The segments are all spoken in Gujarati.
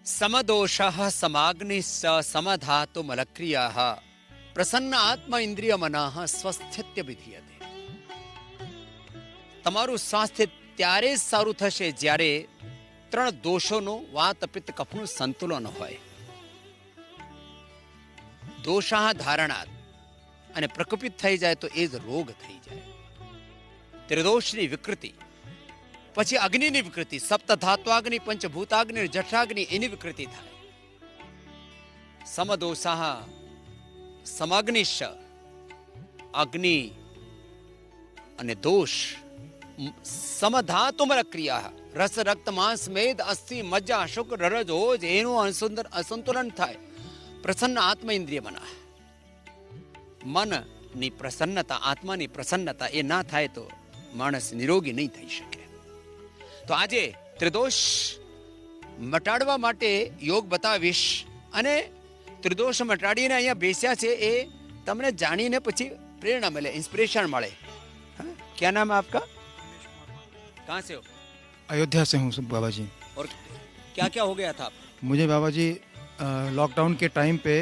समदोषः समाग्निश्च समधातु मलक्रियाः प्रसन्न आत्मा इंद्रिय मनाः સ્વસ્થ્ય વિધીયતે. તમારું સ્વાસ્થ્ય ત્યારે સારું થશે જ્યારે ત્રણ દોષોનું વાત પિત્ત કફનું સંતુલન હોય. દોષાહ ધારણાત અને પ્રકપિત થઈ જાય તો એ જ રોગ થઈ જાય. ત્રિદોષની વિકૃતિ, પછી અગ્નિની વિકૃતિ, સપ્ત ધાત્વાગ્નિ, પંચભૂતાગ્નિ, જઠરાગ્નિ, એની વિકૃતિ થાય. સમદોષાહ સમાગ્નિશ, અગ્નિ અને દોષ સમધાતુમલ ક્રિયા, રસ રક્ત માંસ મેદ અસ્થિ મજ્જા શુક્ર રજ ઓજ એનું અસંતુલન થાય. પ્રસન્ન આત્મા ઇન્દ્રિય મના, મનની પ્રસન્નતા, આત્માની પ્રસન્નતા એ ના થાય તો માણસ નિરોગી નહીં થઈ શકે. તો આજે ત્રિદોષ મટાડવા માટે યોગ બતાવીશ અને ત્રિદોષ મટાડીને અહીંયા બેસ્યા છે એ તમને જાણીને પછી પ્રેરણા મળે, इंस्पिरेशन મળે. क्या नाम है आपका? कहाँ से हो? अयोध्या से हूँ बाबा जी. और क्या क्या हो गया था आप? मुझे बाबा जी लॉकडाउन के टाइम पे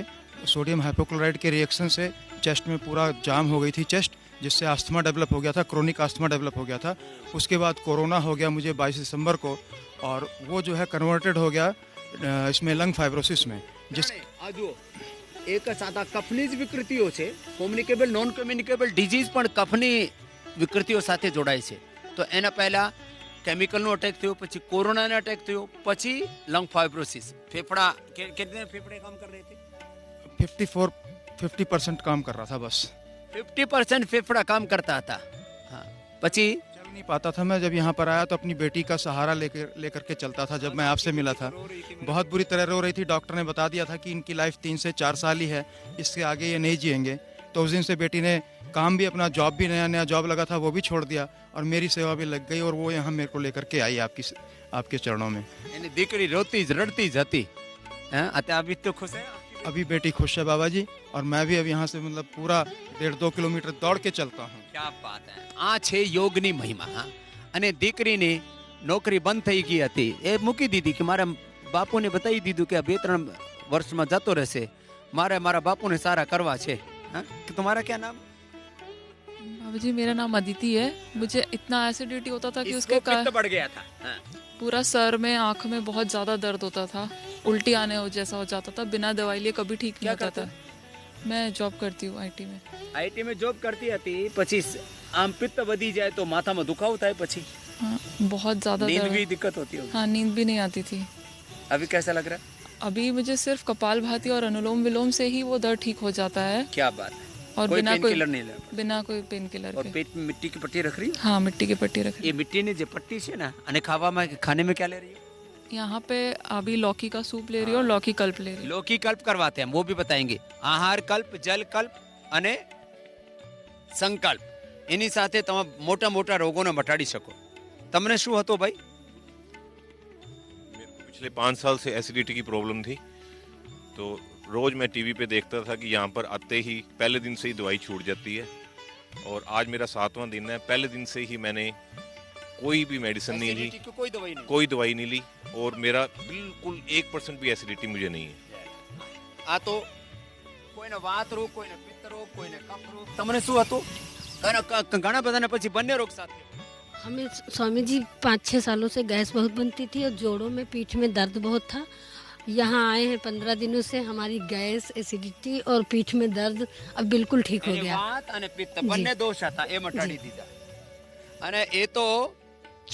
सोडियम हाइपोक्लोराइड के रिएक्शन से चेस्ट में पूरा जाम हो गई थी चेस्ट, जिससे अस्थमा डेवलप हो गया था, क्रोनिक अस्थमा डेवलप हो गया था. उसके बाद कोरोना हो गया मुझे 22 दिसंबर को, और वो जो है कन्वर्टेड हो गया इसमें लंग फाइब्रोसिस में. जिस એક સાદા કફની જ વિકૃતિઓ છે, કોમ્યુનિકેબલ નોન કોમ્યુનિકેબલ ડિઝીઝ પણ કફની વિકૃતિઓ સાથે જોડાય છે. તો એના પહેલા કેમિકલનો અટેક થયો, પછી કોરોનાનો અટેક થયો, પછી લંગ ફાઇબ્રોસિસ. फेफड़ा कितने फेफड़े काम कर रहे थे? 50% काम कर रहा था बस. 50% फेफड़ा काम करता था. हाँ, પછી चल नहीं पाता था. मैं जब यहाँ पर आया तो अपनी बेटी का सहारा लेकर के चलता था. जब मैं आपसे मिला था बहुत बुरी तरह रो रही थी. डॉक्टर ने बता दिया था कि इनकी लाइफ 3 से 4 साल ही है, इसके आगे ये नहीं जिएंगे. तो उस दिन से बेटी ने काम भी, अपना जॉब भी, नया जॉब लगा था वो भी छोड़ दिया और मेरी सेवा भी लग गई, और वो यहाँ मेरे को लेकर के आई आपके चरणों में. એની દીકરી રોતી જ રડતી જ હતી. अभी तो खुश है? अभी बेटी खुश है बाबा जी, और मैं भी अब यहाँ से मतलब पूरा 1.5-2 किलोमीटर दौड़ के चलता हूँ. क्या बात है. આ છે યોગની મહિમા. અને દીકરીની નોકરી બંધ થઈ ગઈ હતી, એ મૂકી દીધી કે મારા બાપુને બતાવી દીધું કે 2-3 વર્ષમાં જતો રહેશે, મારે મારા બાપુને સારા કરવા છે. तुम्हारा क्या नाम? बाबा जी मेरा नाम अदिति है. मुझे इतना एसिडिटी होता था कि उसके कारण बढ़ गया था. पूरा सर में, आँख में बहुत ज्यादा दर्द होता था, उल्टी आने जैसा हो जाता था. बिना दवाई लिए कभी ठीक नहीं होता था. मैं जॉब करती हूँ आईटी में. आईटी में जॉब करती હતી, પછી આમ પિત્ત વધી જાય તો માથામાં દુખાવો થાય, પછી हाँ, बहुत ज्यादा नींद दर्द. भी दिक्कत होती होगी. हाँ, नींद भी नहीं आती थी. अभी कैसा लग रहा है? अभी मुझे सिर्फ कपालभाति और अनुलोम विलोम से ही वो दर्द ठीक हो जाता है. क्या बात है. और कोई बिना पेन कोई किलर नहीं ले. बिना कोई पेन किलर और के. पेट में मिट्टी की पट्टी रख रही? हाँ, मिट्टी की पट्टी रख. ये मिट्टी ने जो पट्टी है ना, અને खाने में क्या ले रही है? यहाँ पे अभी लौकी का सूप ले रही हूँ और लौकी कल्प ले रही हूँ. लौकी कल्प करवाते हैं, वो भी बताएंगे. आहार कल्प, जल कल्प અને સંકલ્પ, એની સાથે તમે મોટા મોટા રોગોને મટાડી શકો. તમને શું હતો ભાઈ? मेरे को पिछले 5 साल से एसिडिटी की प्रॉब्लम थी, तो रोज मैं टीवी पे देखता था कि यहाँ पर आते ही पहले दिन से ही दवाई छूट जाती है, और आज मेरा 7वां दिन है. पहले दिन से ही मैंने कोई भी मेडिसिन नहीं ली, कोई दवाई नहीं ली, और मेरा बिल्कुल 1% भी एसिडिटी मुझे नहीं है. આ તો કોઈને વાત રોગ, કોઈને પિત્ત રોગ, કોઈને કફ રોગ. તમને શું હતું? ઘણા બધાને પછી બંને રોગ સાથે. हमें स्वामी जी 5-6 सालों से गैस बहुत बनती थी और जोड़ों में, पीठ में दर्द बहुत था. यहाँ आए हैं 15 दिनों से, हमारी गैस, एसिडिटी और पीठ में दर्द अब बिल्कुल ठीक हो गया. વાત અને પિત્ત બંને દોષ હતા, એ મટાડી દીધા. અને એ તો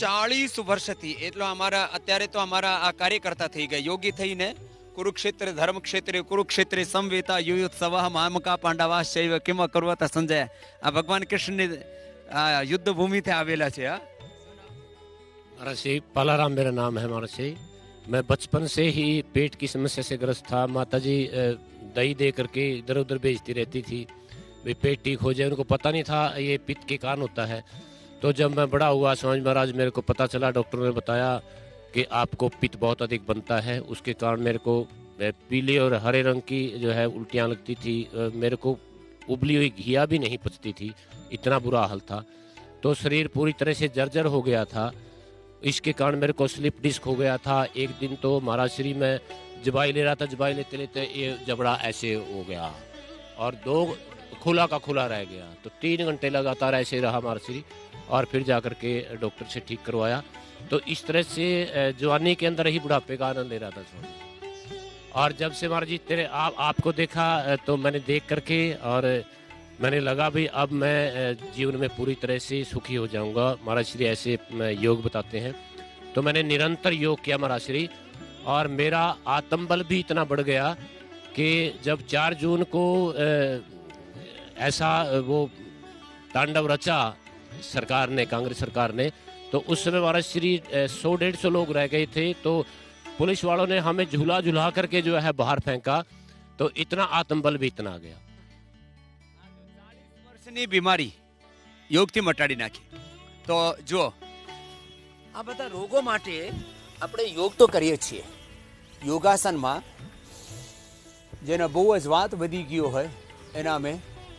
40 વર્ષથી. એટલો અમારા અત્યારે તો અમારા આ કાર્યકર્તા થઈ ગયા, યોગી થઈને. कुरुक्षेत्र धर्म क्षेत्र कुरुक्षेत्र संवेता युयोत्सव मामका पांडवा शैव किम करवता संजय. आ भगवान कृष्ण ने युद्ध भूमि थे आवेला छे. महाराज जी पालाराम मेरा नाम है महाराज जी. मैं बचपन से ही पेट की समस्या से ग्रस्त था. माता जी दही दे करके इधर उधर भेजती रहती थी, वे पेट ठीक हो जाए. उनको पता नहीं था ये पित्त के कारण होता है. तो जब मैं बड़ा हुआ स्वामी महाराज, मेरे को पता चला, डॉक्टर ने बताया कि आपको पित्त बहुत अधिक बनता है. उसके कारण मेरे को पीले और हरे रंग की जो है उल्टियाँ लगती थी. मेरे को उबली हुई घिया भी नहीं पचती थी, इतना बुरा हाल था. तो शरीर पूरी तरह से जर्जर हो गया था। इसके कारण मेरे को स्लिप डिस्क हो गया था। एक दिन तो महाराज श्री मैं जबाई ले रहा था, जबाई लेते लेते ये जबड़ा ऐसे हो गया और 2 खुला का खुला रह गया। तो 3 घंटे लगातार ऐसे रहा महाराज श्री, और फिर जाकर के डॉक्टर से ठीक करवाया। तो इस तरह से जवानी के अंदर ही बुढ़ापे का आनंद ले रहा था स्वामी। और जब से महाराज जी तेरे आपको देखा तो मैंने देख करके और मैंने लगा भी अब मैं जीवन में पूरी तरह से सुखी हो जाऊंगा। महाराज श्री ऐसे योग बताते हैं। तो मैंने निरंतर योग किया महाराज श्री, और मेरा आत्मबल भी इतना बढ़ गया कि जब 4 जून को ऐसा वो तांडव रचा सरकार ने, कांग्रेस सरकार ने, तो उस समय महाराज श्री 100-150 लोग रह गए थे। तो पुलिस वालों ने हमें झूला झुला करके जो है बाहर फेंका। तो इतना आत्मबल भी इतना आ गया। 40 વર્ષની બીમારી યોગથી મટાડી નાખી। તો જો આ બધા રોગો માટે આપણે યોગ તો કરીએ છીએ। યોગાસનમાં જેને બહુ જ વાત વધી ગયો હોય એના અમે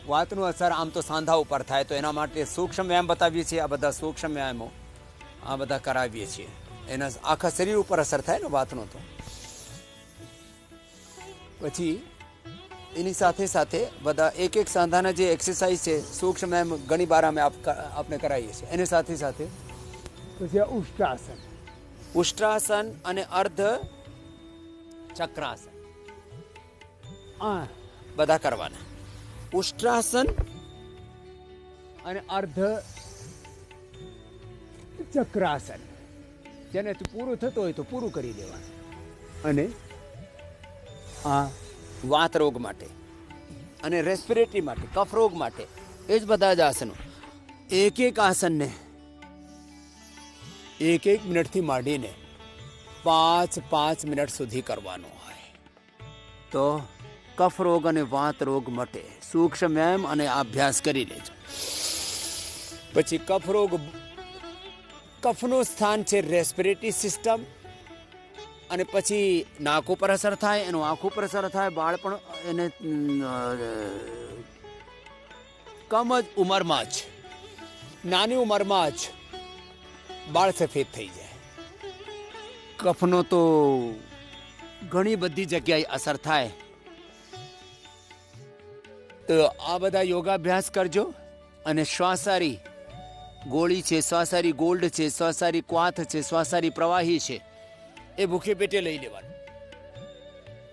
વાતનું અસર આમ તો સાંધા ઉપર થાય, તો એના માટે સૂક્ષ્મ વ્યાયામ બતાવીએ છીએ। આ બધા સૂક્ષ્મ વ્યાયામો આ બધા કરાવીએ છીએ। એના આખા શરીર ઉપર અસર થાય ને વાતનો। તો પછી એની સાથે સાથે બધા એક સાંધાના જે એક્સરસાઇઝ છે સૂક્ષ્મ વ્યાયામ ઘણી વાર અમે આપણે કરાવીએ છીએ। એની સાથે સાથે પછી ઉષ્ટ્રાસન, ઉષ્ટ્રાસન અને અર્ધ ચક્રાસન આ બધા કરવાના। ઉષ્ટ્રાસન અને અર્ધ ચક્રાસન જેને પૂરું થતું હોય તો પૂરું કરી દેવાનું। અને આ વાત રોગ માટે અને રેસ્પિરેટરી માટે, કફ રોગ માટે એ જ બધા જ આસનો। એક આસનને 1 મિનિટથી માંડીને 5 મિનિટ સુધી કરવાનું હોય તો કફ રોગ અને વાત રોગ માટે સૂક્ષ્મ વ્યાયામ અને અભ્યાસ કરી લેજો। પછી કફ રોગ, કફનું સ્થાન છે રેસ્પિરેટરી સિસ્ટમ, અને પછી નાક ઉપર અસર થાય, એનું આંખ ઉપર અસર થાય, બાળપણ એને કમ જ ઉંમરમાં જ, નાની ઉંમરમાં જ બાળ સફેદ થઈ જાય। કફનો તો ઘણી બધી જગ્યાએ અસર થાય। તો આ બધા યોગાભ્યાસ કરજો। અને શ્વાસારી ગોળી છે, શ્વાસારી ગોલ્ડ છે, શ્વાસારી ક્વાથ છે, શ્વાસારી પ્રવાહી છે, એ ભૂખે પેટે લઈ લેવાનું।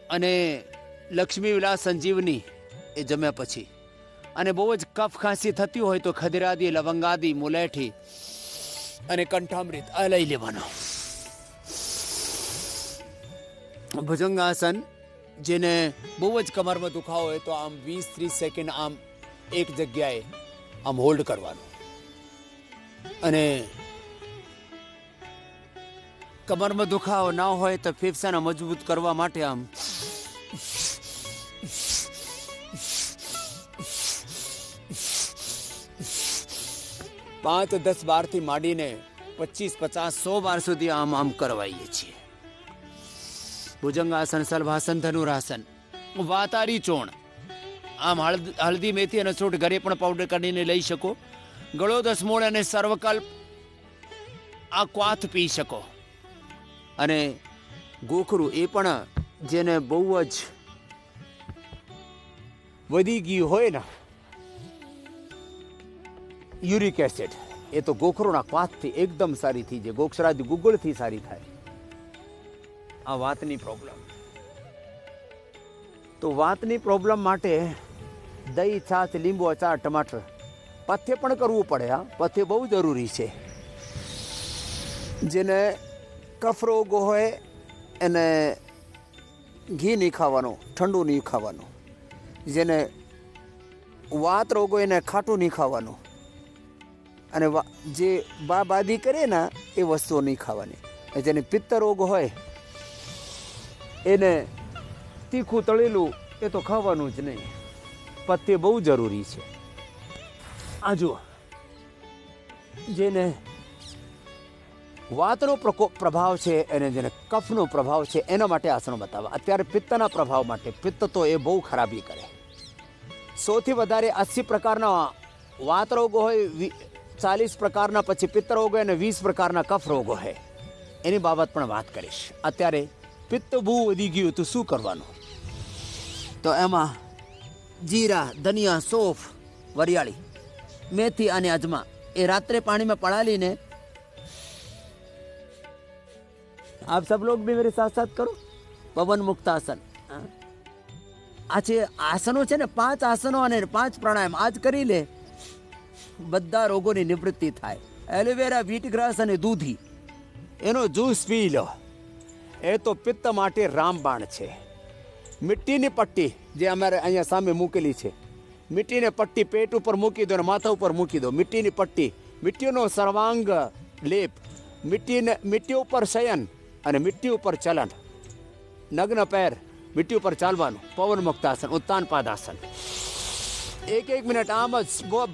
અને લક્ષ્મી વિલાસ સંજીવની એ જમ્યા પછી, અને બહુ જ કફ ખાંસી થતી હોય તો ખદરાદી, લવંગાદી, મુલેઠી અને કંઠામૃત આ લઈ લેવાનો। ભુજંગાસન જેને બહુ જ કમરમાં દુખાવો હોય તો આમ 20-30 સેકન્ડ આમ એક જગ્યાએ આમ હોલ્ડ કરવાનું। અને કમરમાં દુખાવો ના હોય તો ફેફસાને મજબૂત કરવા માટે આમ 5, 10 બારથી માંડીને 25, 50, 100 બાર સુધી આમ કરવાઈએ છીએ। ભુજંગાસન, સલભાસન, ધનુરાસન, વાતારી ચોણ, આમ હળદી, મેથી અને સૂંઠ ઘરે પણ પાવડર કાઢીને લઈ શકો। ગળો દસમૂળ અને સર્વકલ્પ આ ક્વાથ પી શકો। અને ગોખરું એ પણ જેને બહુ જ વધી ગયું હોય ને યુરિક એસિડ, એ તો ગોખરોના ક્વાથથી એકદમ સારી થઈ જાય। ગોક્ષરાદી ગુગળથી સારી થાય આ વાતની પ્રોબ્લેમ। તો વાતની પ્રોબ્લેમ માટે દહીં, છાશ, લીંબુ, અચાર, ટમાટર, પથ્ય પણ કરવું પડે। હા, પથ્ય બહુ જરૂરી છે। જેને કફ રોગ હોય એને ઘી નહીં ખાવાનું, ઠંડુ નહીં ખાવાનું। જેને વાત રોગ હોય એને ખાટું નહીં ખાવાનું। અને જે બાદી કરે ને એ વસ્તુઓ નહીં ખાવાની। જેને પિત્ત રોગ હોય એને તીખું તળેલું એ તો ખાવાનું જ નહીં। પથ્ય બહુ જરૂરી છે। આ જુઓ, જેને વાતનો પ્રભાવ છે અને જેને કફનો પ્રભાવ છે એના માટે આસનો બતાવવા। અત્યારે પિત્તના પ્રભાવ માટે, પિત્ત તો એ બહુ ખરાબી કરે। સૌથી વધારે 80 પ્રકારના વાત રોગ હોય 40 પ્રકારના પછી પિત્ત રોગો અને 20 પ્રકારના કફ રોગો છે, એની બાબત પણ વાત કરીશ. અત્યારે પિત્ત બહુ વધી ગયું તો શું કરવાનું? તો એમાં જીરા, ધનિયા, સૌંફ, વરિયાળી, મેથી અને અજમા એ રાત્રે पानी में पड़ा लीने. आप सब लोग भी मेरे साथ साथ करो पवन मुक्तासन. આજે આસનો છે ને 5 આસનો અને 5 પ્રાણાયામ આજ કરી લે, બધા રોગોની નિવૃત્તિ થાય. એલોવેરા, વ્હીટ ગ્રાસ અને દૂધી એનો જ્યુસ પી લો. એ તો પિત્ત માટે રામબાણ છે. મિટ્ટીની પટ્ટી જે અમારે અહીંયા સામે મૂકેલી છે, મિટ્ટીની પટ્ટી પેટ ઉપર મૂકી દો અને માથા ઉપર મૂકી દો. મિટ્ટીની પટ્ટી, મિટ્ટીનો સર્વાંગ લેપ, મિટ્ટી ઉપર શયન અને મિટ્ટી ઉપર ચલન, નગ્ન પેર, મિટ્ટી ઉપર ચાલવાનું. પવન મુક્તાસન, ઉત્તાન પાદાસન. 1 મિનિટ આમ જ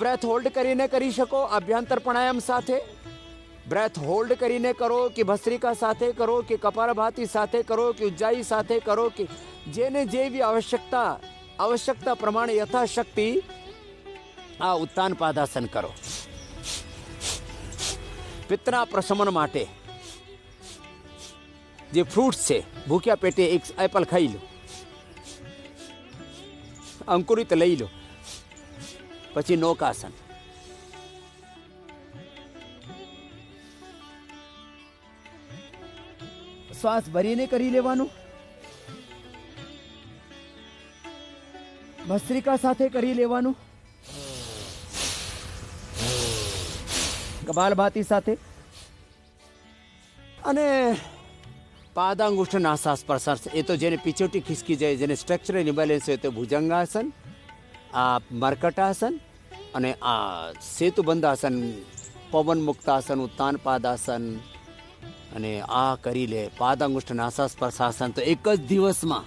બ્રેથ હોલ્ડ કરીને કરી શકો. અભ્યંતર પ્રાણાયામ સાથે બ્રેથ હોલ્ડ કરીને કરો, કે ભસ્ત્રિકા સાથે કરો, કે કપાલભાતિ સાથે કરો, કે ઉજ્જાઈ સાથે કરો, કે જેને જેવી આવશ્યકતા પ્રમાણે યથાશક્તિ આ ઉત્તાન પાદાસન કરો. પિત્તના પ્રશમન માટે જે ફ્રૂટ્સ છે, ભૂખ્યા પેટે એક એપલ ખાઈ લો, અંકુરિત લઈ લો. પછી નૌકાસન. શ્વાસ ભરીને કરી લેવાનું. ભસ્ત્રિકા સાથે કરી લેવાનું, કપાલભાતિ સાથે. અને પાદાંગુષ્ઠ નાસાસ પ્રસર્સ, એ તો જેને પીછોટી ખિસકી જાય, જેને સ્ટ્રક્ચરલ ઇમ્બેલેન્સ હોય તો ભુજંગાસન, આ મર્કટાસન અને આ સેતુબંધાસન, પવન મુક્તાસન, ઉત્તાન પાદાસન અને આ કરી લે. પાદાંગુષ્ઠ નાસાસ પ્રશાસન તો એક જ દિવસમાં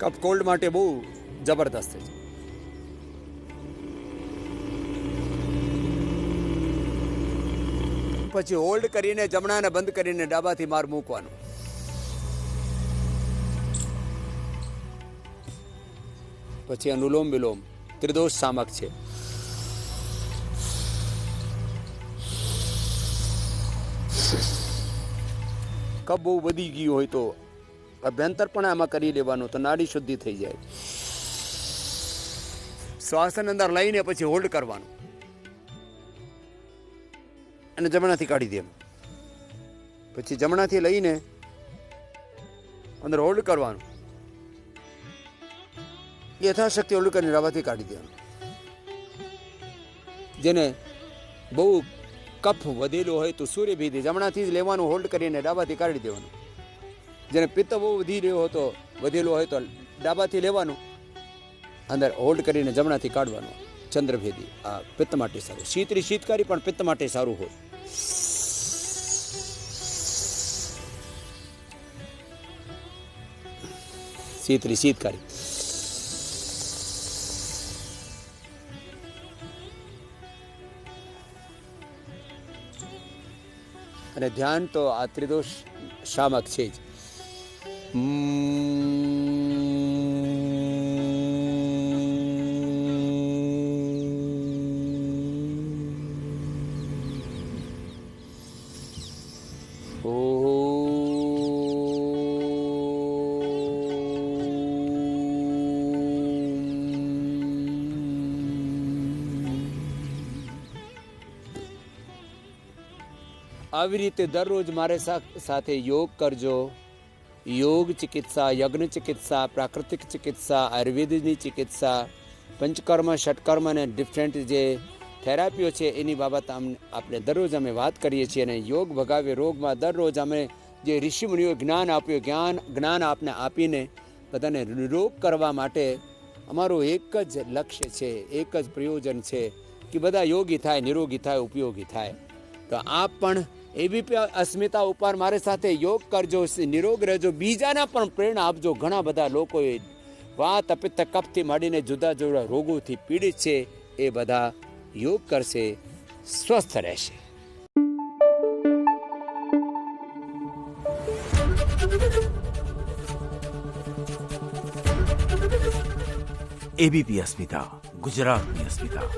કફ કોલ્ડ માટે બહુ જબરદસ્ત છે. પછી હોલ્ડ કરીને જમણાને બંધ કરીને ડાબાથી માર મૂકવાનો. પછી અનુલોમ વિલોમ ત્રિદોષ શામક છે. કફ બહુ વધી ગયું હોય તો અભ્યંતર પણ આમાં કરી લેવાનું તો નાડી શુદ્ધિ થઈ જાય. શ્વાસની અંદર લઈને પછી હોલ્ડ કરવાનું અને જમણાથી કાઢી દેવાનું. પછી જમણાથી લઈને અંદર હોલ્ડ કરવાનું, યથાશક્તિ હોલ્ડ કરીને ડાબાથી કાઢી દેવાનું. જેને બહુ કફ વધેલો હોય તો સૂર્યભેદી જમણાથી જ લેવાનું, હોલ્ડ કરીને ડાબાથી કાઢી દેવાનું. જેને પિત્ત બહુ વધેલો હોય તો ડાબાથી લેવાનું, અંદર હોલ્ડ કરીને જમણાથી કાઢવાનું. ચંદ્રભેદી આ પિત્ત માટે સારું. શીતરી શીતકારી પણ પિત્ત માટે સારું હોય. શીતરી શીતકારી. અને ધ્યાન તો આ ત્રિદોષ શામક છે જ. આવી રીતે દરરોજ મારે સાથે યોગ કરજો. યોગ ચિકિત્સા, યજ્ઞ ચિકિત્સા, પ્રાકૃતિક ચિકિત્સા, આયુર્વેદની ચિકિત્સા, પંચકર્મ, ષટકર્મ અને ડિફરન્ટ જે થેરાપીઓ છે એની બાબત આપણે દરરોજ અમે વાત કરીએ છીએ. અને યોગ ભગાવે રોગમાં દરરોજ અમે જે ઋષિમુનિઓએ જ્ઞાન આપ્યું, જ્ઞાન આપને આપીને બધાને નિરોગ કરવા માટે અમારું એક જ લક્ષ્ય છે, એક જ પ્રયોજન છે કે બધા યોગી થાય, નિરોગી થાય, ઉપયોગી થાય. તો આપ પણ એબીપી અસ્મિતા ઉપર મારી સાથે યોગ કરજો, નિરોગ રહેજો, બીજાના પણ પ્રેરણા આપજો. ઘણા બધા લોકોએ વાત પિત્ત કફથી માંડીને જુદા જુદા રોગોથી પીડિત છે, એ બધા યોગ કરશે, સ્વસ્થ રહેશે. એબીપી અસ્મિતા, ગુજરાતની અસ્મિતા.